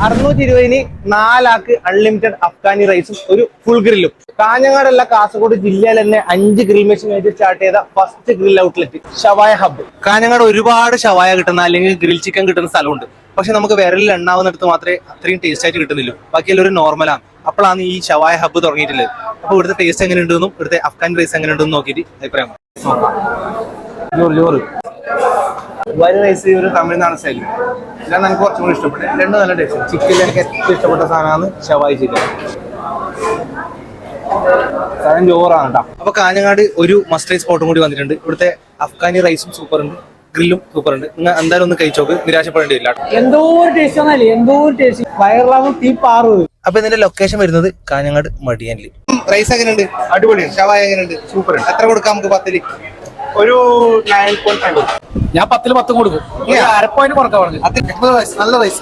620 4 unlimited Afghani റൈസും ഒരു full ഗ്രില്ലും. കാഞ്ഞങ്ങാടല്ല, Kasaragod ജില്ലയിൽ തന്നെ 5 ഗ്രിൽ മെഷീൻ ആയിട്ട് സ്റ്റാർട്ട് ചെയ്ത ഫസ്റ്റ് ഗ്രിൽ ഔട്ട്ലെറ്റ് ഷവായ ഹബ്ബ്. കാഞ്ഞങ്ങാട് ഒരുപാട് ഷവായ കിട്ടുന്ന അല്ലെങ്കിൽ ഗ്രിൽ ചിക്കൻ കിട്ടുന്ന സ്ഥലമുണ്ട്. പക്ഷെ നമുക്ക് വിരലിൽ എണ്ണാവുന്നിടത്ത് മാത്രമേ അത്രയും ടേസ്റ്റ് ആയിട്ട് കിട്ടുന്നില്ല. ബാക്കിയെല്ലാം ഒരു നോർമലാണ്. അപ്പോഴാണ് ഈ ഷവായ ഹബ്ബ് തുടങ്ങിയിട്ടുള്ളത്. അപ്പോൾ ഇവിടുത്തെ ടേസ്റ്റ് എങ്ങനെ ഉണ്ടെന്നും ഇവിടുത്തെ അഫ്ഗാൻ റൈസ് എങ്ങനെ ഉണ്ടെന്ന് നോക്കിയിട്ട് അഭിപ്രായം. ചോറ് വരി റൈസ് ഒരു തമിഴ്നാട് സ്റ്റൈൽ. ഇതാണ് എനിക്ക് കുറച്ചും കൂടി ഇഷ്ടപ്പെട്ടത്. രണ്ടും നല്ല ടേസ്റ്റ്. ചിക്കനിൽ എനിക്ക് ഏറ്റവും ഇഷ്ടപ്പെട്ട സാധനമാണ് ഷവായി ചിക്കൻ. സാധനം ചോറാണ് കേട്ടോ. അപ്പൊ കാഞ്ഞങ്ങാട് ഒരു മസ്റ്റ് റൈസ് സ്പോട്ടും കൂടി വന്നിട്ടുണ്ട്. ഇവിടുത്തെ അഫ്ഗാനി റൈസും സൂപ്പർ ഉണ്ട്, ഗ്രില്ലും സൂപ്പർ ഉണ്ട്. നിങ്ങൾ എന്തായാലും ഒന്ന് കഴിച്ചോക്ക്, നിരാശപ്പെടേണ്ടി വരില്ല. എന്തോ ഒരു ടേസ്റ്റ് വയറിലാവും തീ പാറു. അപ്പൊ ഇതിന്റെ ലൊക്കേഷൻ വരുന്നത് കാഞ്ഞങ്ങാട് മടിയനില്. റൈസ് എങ്ങനെയുണ്ട്? അടിപൊളിയാണ്. ഷവായ എങ്ങനെയുണ്ട്? സൂപ്പർ. എത്ര കൊടുക്കാം നമുക്ക്? 10ൽ ഒരു 9.5. ഞാൻ 10ൽ 10 കൊടുക്കും. 1/2 പോയിന്റ് കുറക്കാൻ പറഞ്ഞു. നല്ല റൈസ്.